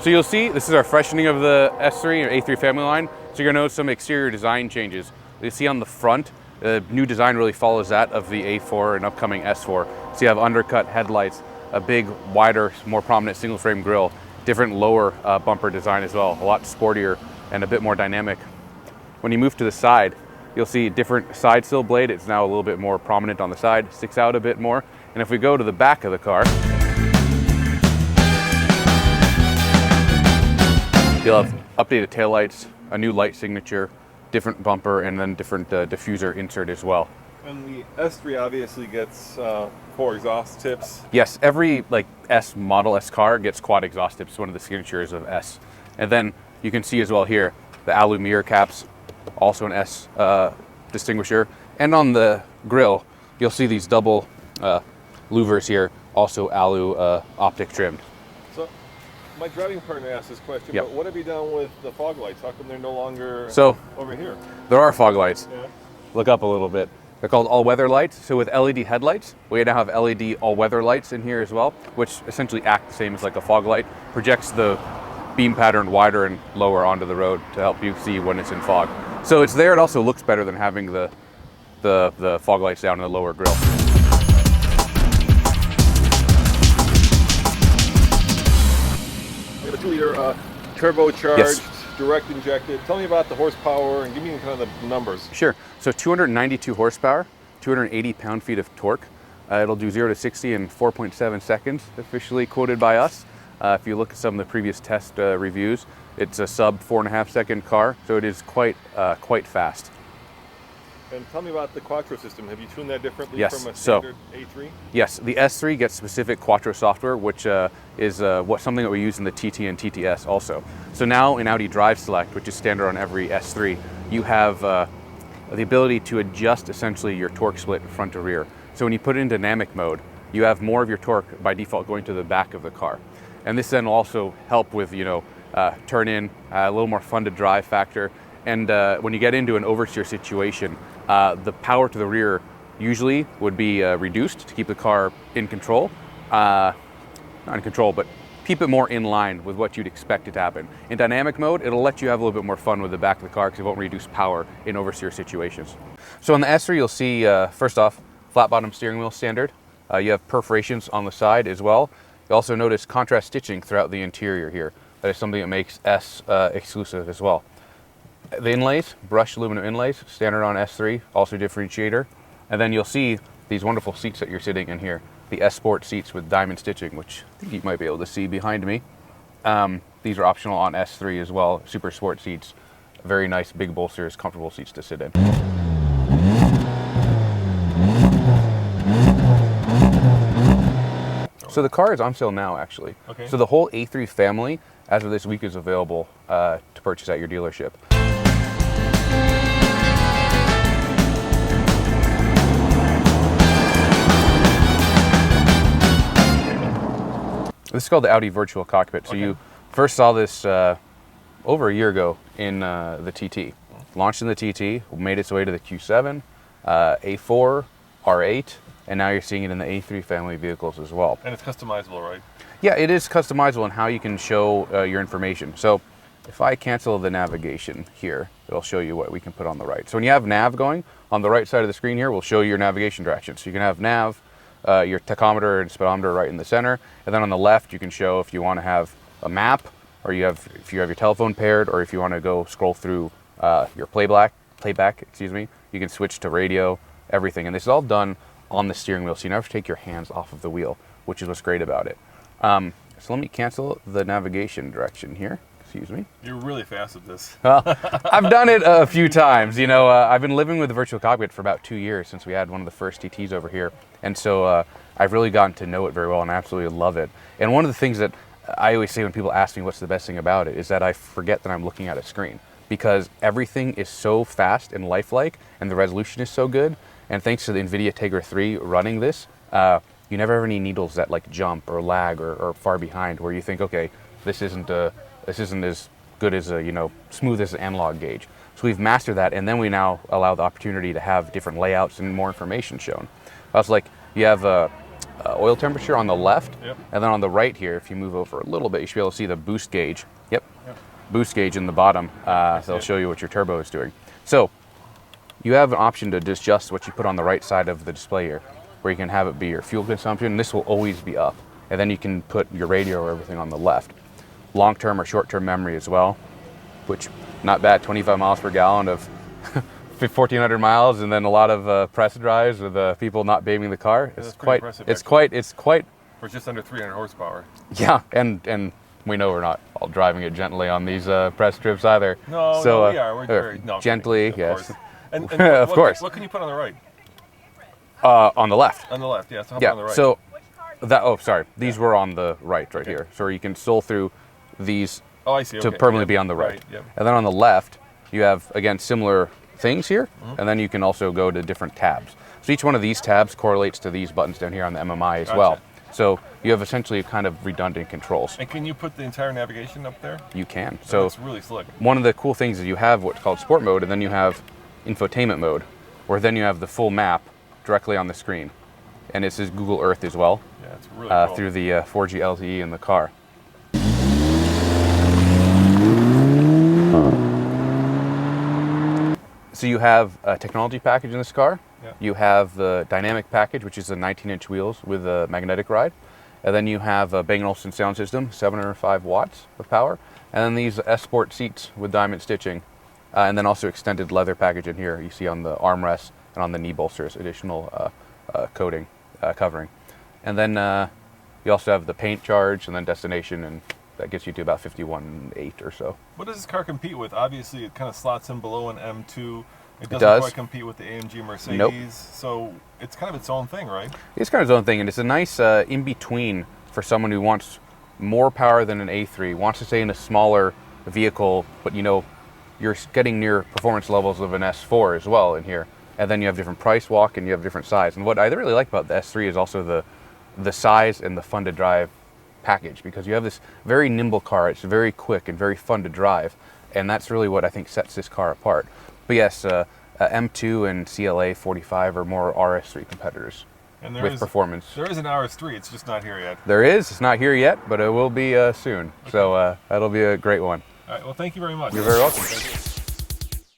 So you'll see, this is our freshening of the S3 or A3 family line. So you're gonna notice some exterior design changes. You see on the front, the new design really follows that of the A4 and upcoming S4. So you have undercut headlights, a big, wider, more prominent single frame grille, different lower bumper design as well, a lot sportier and a bit more dynamic. When you move to the side, you'll see a different side sill blade. It's now a little bit more prominent on the side, sticks out a bit more. And if we go to the back of the car, you'll have updated taillights, a new light signature, different bumper, and then different diffuser insert as well. And the S3 obviously gets 4 exhaust tips. Yes, every S Model S car gets quad exhaust tips, one of the signatures of S. And then you can see as well here, the alu mirror caps, also an S distinguisher. And on the grille, you'll see these double louvers here, also alu optic trimmed. So my driving partner asked this question, Yep. but what have you done with the fog lights? How come they're no longer over here? There are fog lights. Yeah. Look up a little bit. They're called all-weather lights. So with LED headlights, we now have LED all-weather lights in here as well, which essentially act the same as like a fog light, projects the beam pattern wider and lower onto the road to help you see when it's in fog. So it's there. It also looks better than having the fog lights down in the lower grille. We have a 2-liter turbocharged, Yes. direct injected. Tell me about the horsepower and give me kind of the numbers. Sure. So 292 horsepower, 280 pound-feet of torque. It'll do 0 to 60 in 4.7 seconds, officially quoted by us. If you look at some of the previous test reviews, it's a sub 4.5 second car, so it is quite fast. And tell me about the Quattro system. Have you tuned that differently Yes, from a so- standard A3? Yes, the S3 gets specific Quattro software, which is something that we use in the TT and TTS also. So now in Audi Drive Select, which is standard on every S3, you have the ability to adjust essentially your torque split front to rear. So when you put it in dynamic mode, you have more of your torque by default going to the back of the car. And this then will also help with, turn in, a little more fun to drive factor. And when you get into an oversteer situation, the power to the rear usually would be reduced to keep the car in control. Not in control, but keep it more in line with what you'd expect it to happen. In dynamic mode, it'll let you have a little bit more fun with the back of the car because it won't reduce power in oversteer situations. So on the S3, you'll see, first off, flat bottom steering wheel standard. You have perforations on the side as well. You also notice contrast stitching throughout the interior here. That is something that makes S exclusive as well. The inlays, brushed aluminum inlays, standard on S3, also differentiator. And then you'll see these wonderful seats that you're sitting in here, the S Sport seats with diamond stitching, which I think you might be able to see behind me. These are optional on S3 as well, super sport seats. Very nice, big bolsters, comfortable seats to sit in. So the car is on sale now, actually. Okay. So the whole A3 family, as of this week, is available to purchase at your dealership. This is called the Audi Virtual Cockpit. So you first saw this over a year ago in the TT. Launched in the TT, made its way to the Q7, A4, R8, and now you're seeing it in the A3 family vehicles as well. And it's customizable, right? Yeah, it is customizable in how you can show your information. So if I cancel the navigation here, it'll show you what we can put on the right. So when you have nav going, on the right side of the screen here, we'll show you your navigation direction. So you can have nav, your tachometer and speedometer right in the center. And then on the left, you can show if you want to have a map, or if you have your telephone paired, or if you want to go scroll through your playback, you can switch to radio, everything. And this is all done on the steering wheel, so you never have to take your hands off of the wheel, which is what's great about it. So let me cancel the navigation direction here. Excuse me. You're really fast at this. I've done it a few times. I've been living with the Virtual Cockpit for about 2 years since we had one of the first TTs over here. And so I've really gotten to know it very well, and I absolutely love it. And one of the things that I always say when people ask me what's the best thing about it is that I forget that I'm looking at a screen, because everything is so fast and lifelike, and the resolution is so good. And thanks to the NVIDIA Tegra 3 running this, you never have any needles that jump or lag or far behind, where you think, okay, this isn't as good as smooth as an analog gauge. So we've mastered that, and then we now allow the opportunity to have different layouts and more information shown. Also, you have oil temperature on the left. Yep. And then on the right here, if you move over a little bit, you should be able to see the boost gauge. Yep. Yep. Boost gauge in the bottom. They'll show you what your turbo is doing. So you have an option to adjust what you put on the right side of the display here, where you can have it be your fuel consumption. This will always be up. And then you can put your radio or everything on the left. Long-term or short-term memory as well, which not bad, 25 miles per gallon of 1,400 miles, and then a lot of press drives with people not babying the car. Yeah, it's quite. For just under 300 horsepower. Yeah, and we know we're not all driving it gently on these press trips either. No, so, we are. We're very gently, yes. Course. And of course. What can you put on the right? On the left. On the left, yeah. So Yeah. on the right. So these were on the right here. So you can scroll through these oh, I see. to Okay. permanently be on the right. Yep. And then on the left, you have, again, similar things here, and then you can also go to different tabs. So each one of these tabs correlates to these buttons down here on the MMI as well. So you have essentially kind of redundant controls. And can you put the entire navigation up there? You can. So it's really slick. one of the cool things is you have what's called sport mode, and then you have infotainment mode, where then you have the full map directly on the screen. And this is Google Earth as well. Yeah, it's really cool. Through the 4G LTE in the car. So you have a technology package in this car. Yeah. You have the dynamic package, which is the 19-inch wheels with a magnetic ride. And then you have a Bang & Olufsen sound system, 705 watts of power. And then these S-Sport seats with diamond stitching. And then also extended leather package in here. You see on the armrests and on the knee bolsters, additional covering. And then you also have the paint charge and then destination, and that gets you to about 51.8 or so. What does this car compete with? Obviously, it kind of slots in below an M2. It doesn't does. quite compete with the AMG Mercedes. Nope. So it's kind of its own thing, right? It's kind of its own thing, and it's a nice in-between for someone who wants more power than an A3, wants to stay in a smaller vehicle, but you're getting near performance levels of an S4 as well in here. And then you have different price walk and you have different size. And what I really like about the S3 is also the size and the fun to drive package, because you have this very nimble car. It's very quick and very fun to drive, and that's really what I think sets this car apart. But yes, M2 and CLA 45 are more RS3 competitors with performance. There is an RS3, it's just not here yet. There is. It's not here yet, but it will be soon. Okay. So that'll be a great one. All right, well, thank you very much. You're very welcome.